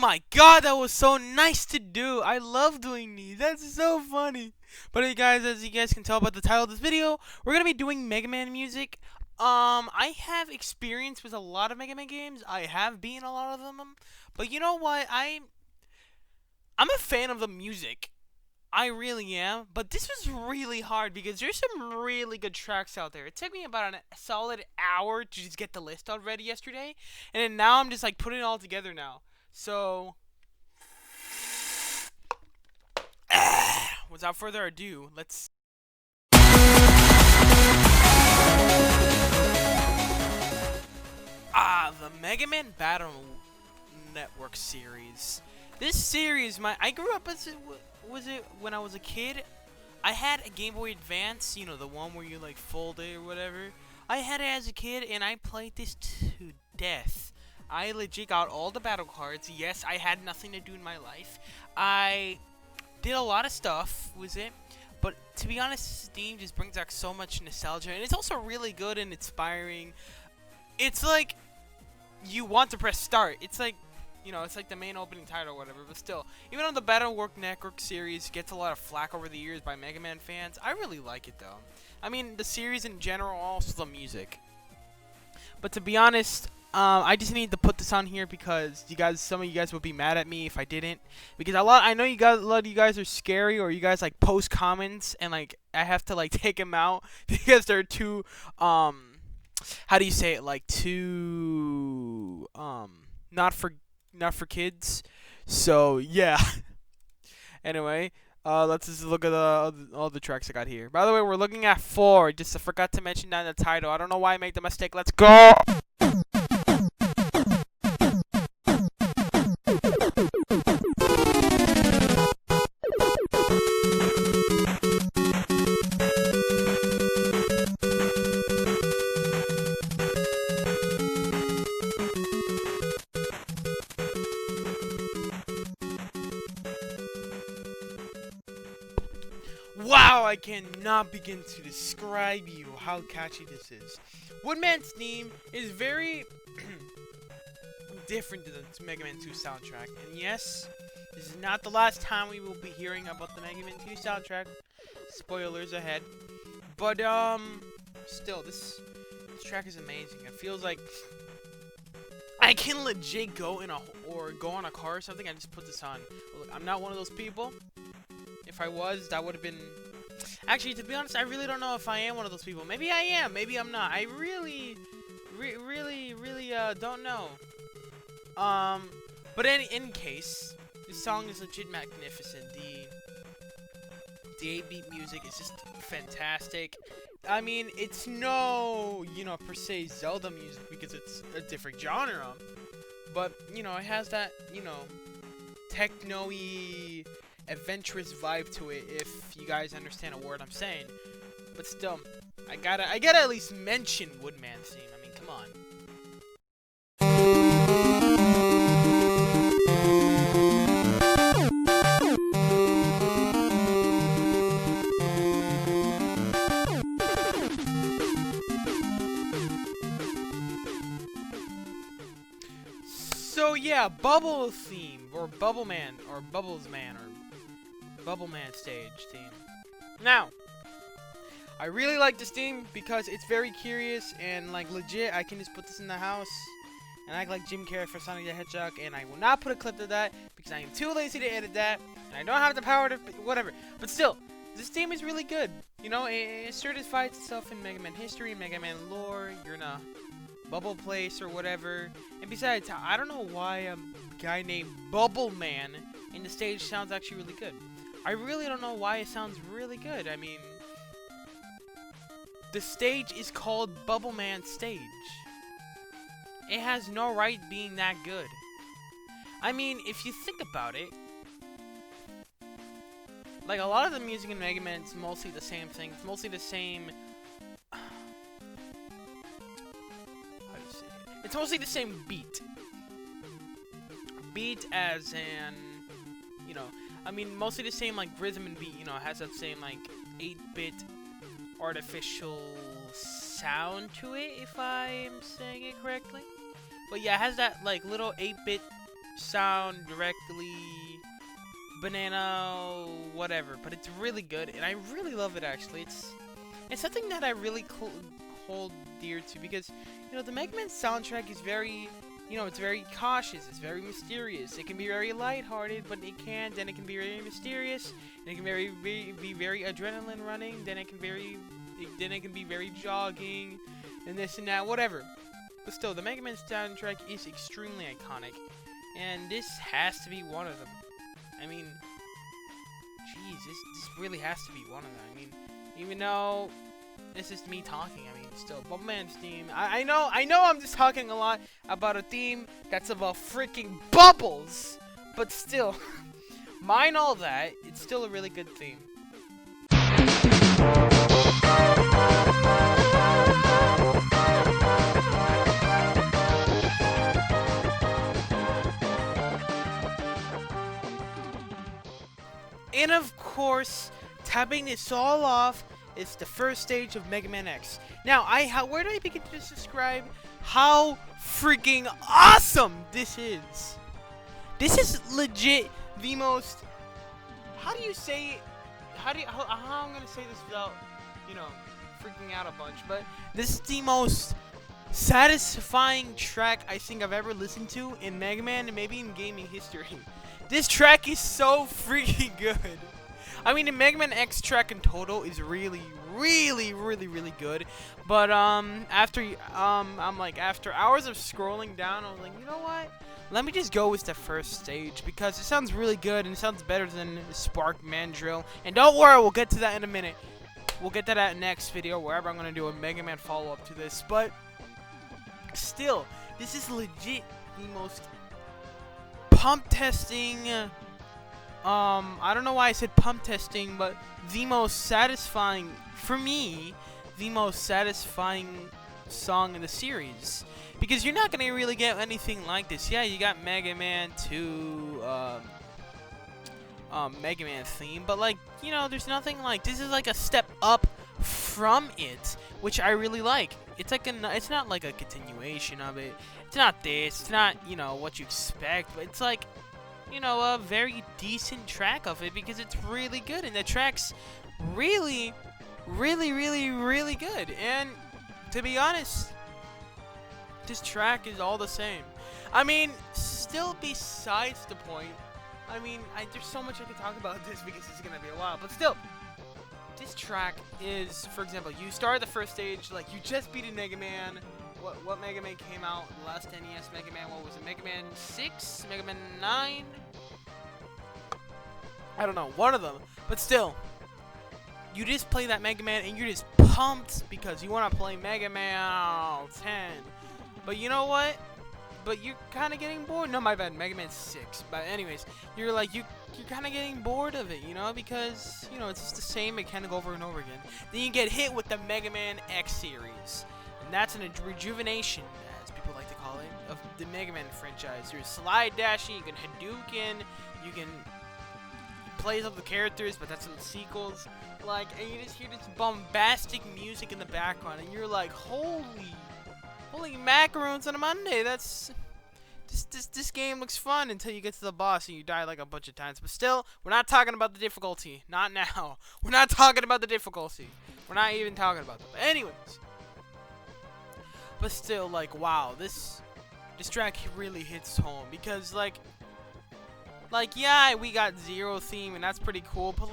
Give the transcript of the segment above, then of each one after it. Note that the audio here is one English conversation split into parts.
my god, that was so nice to do. I love doing these. That's so funny. But hey guys, as you guys can tell by the title of this video, we're gonna be doing Mega Man music. I have experience with a lot of Mega Man games. I have beaten a lot of them. But you know what? I'm a fan of the music. I really am, but this was really hard because there's some really good tracks out there. It took me about a solid hour to just get the list already yesterday, and then now I'm just like putting it all together now. So, without further ado, let's. The Mega Man Battle Network series. This series, I grew up as was it when I was a kid. I had a Game Boy Advance, you know, the one where you like fold it or whatever. I had it as a kid, and I played this to death. I legit got all the battle cards. Yes, I had nothing to do in my life. I did a lot of stuff with it, but to be honest, Steam just brings back so much nostalgia, and it's also really good and inspiring. It's like you want to press start. It's like, you know, it's like the main opening title or whatever, but still, even though the Battle Network series gets a lot of flack over the years by Mega Man fans, I really like it though. I mean, the series in general, also the music. But to be honest, I just need to put this on here because some of you guys would be mad at me if I didn't. Because I know a lot of you guys are scary, or you guys like post comments and like I have to like take them out because they're too how do you say it, like too not for kids. So yeah. Anyway, let's just look at all the tracks I got here. By the way, we're looking at 4. Just I forgot to mention that in the title. I don't know why I made the mistake. Let's go. Wow, I cannot begin to describe you how catchy this is. Woodman's theme is very different to the Mega Man 2 soundtrack. And yes, this is not the last time we will be hearing about the Mega Man 2 soundtrack. Spoilers ahead. But still, this track is amazing. It feels like I can legit go on a car or something. I just put this on. Look, I'm not one of those people. If I was, that would have been... Actually, to be honest, I really don't know if I am one of those people. Maybe I am, maybe I'm not. I really don't know. But in case, this song is legit magnificent. The 8-beat music is just fantastic. I mean, it's no, you know, per se Zelda music because it's a different genre. But, you know, it has that, you know, techno-y, adventurous vibe to it, if you guys understand a word I'm saying. But still, I gotta at least mention Woodman's theme. I mean, come on. So yeah, Bubble theme, or Bubble Man, or Bubbles Man, or Bubble Man stage theme. Now, I really like this theme because it's very curious and like legit. I can just put this in the house and act like Jim Carrey for Sonic the Hedgehog, and I will not put a clip of that because I am too lazy to edit that, and I don't have the power to whatever. But still, this theme is really good. You know, it certifies itself in Mega Man history, Mega Man lore. You're in a bubble place or whatever. And besides, I don't know why a guy named Bubble Man in the stage sounds actually really good. I really don't know why it sounds really good. I mean, the stage is called Bubble Man Stage. It has no right being that good. I mean, if you think about it, like a lot of the music in Mega Man is mostly the same thing. It's mostly the same. How do you say it? It's mostly the same beat. Beat as in, you know, I mean, mostly the same like rhythm and beat. You know, it has that same like 8-bit artificial sound to it, if I'm saying it correctly. But yeah, it has that like little 8-bit sound directly banana whatever, but it's really good and I really love it actually. It's something that I really hold dear to because the Mega Man soundtrack is very it's very cautious, it's very mysterious. It can be very lighthearted, but then it can be very mysterious, and it can be very adrenaline running, then it can be very jogging, and this and that, whatever. But still, the Mega Man soundtrack is extremely iconic, and this has to be one of them. I mean, jeez, this really has to be one of them. I mean, even though it's just me talking, I mean, still, Bubbleman's theme. I know I'm just talking a lot about a theme that's about freaking bubbles, but still, mind all that, it's still a really good theme. And of course, tapping this all off, it's the first stage of Mega Man X. Now, where do I begin to describe how freaking awesome this is? This is legit the most. How do you say it? How I'm gonna say this without, freaking out a bunch? But this is the most satisfying track I think I've ever listened to in Mega Man and maybe in gaming history. This track is so freaking good. I mean, the Mega Man X track in total is really, really, really, really good. But after hours of scrolling down, I was like, you know what? Let me just go with the first stage because it sounds really good and it sounds better than Spark Mandrill. And don't worry, we'll get to that in a minute. We'll get to that next video, wherever I'm gonna do a Mega Man follow-up to this. But still, this is legit the most pump testing. I don't know why I said pump testing, but the most satisfying, for me, the most satisfying song in the series. Because you're not going to really get anything like this. Yeah, you got Mega Man 2, Mega Man theme, but there's nothing like, this is like a step up from it, which I really like. It's like it's not like a continuation of it. It's not this, it's not, what you expect, but it's like, a very decent track of it because it's really good and the track's really, really, really, really good. And to be honest, this track is all the same. I mean, still besides the point, I mean, there's so much I could talk about this because it's gonna be a while, but still, this track is, for example, you start the first stage, like you just beat a Mega Man. What Mega Man came out last NES Mega Man? What was it? Mega Man 6? Mega Man 9? I don't know. One of them. But still, you just play that Mega Man and you're just pumped because you want to play Mega Man 10. But you know what? But you're kind of getting bored. No, my bad. Mega Man 6. But anyways, you're kind of getting bored of it, because, it's just the same mechanic over and over again. Then you get hit with the Mega Man X series. And that's a rejuvenation, as people like to call it, of the Mega Man franchise. There's slide dashing, you can Hadouken, you can play up the characters, but that's in the sequels. And you just hear this bombastic music in the background, and you're like, holy macaroons on a Monday. That's this game looks fun until you get to the boss and you die like a bunch of times. But still, we're not talking about the difficulty. Not now. We're not talking about the difficulty. We're not even talking about that. But anyways. But still, wow, this track really hits home because, yeah, we got Zero theme and that's pretty cool, but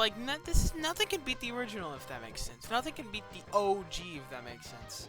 nothing can beat the original if that makes sense. Nothing can beat the OG if that makes sense.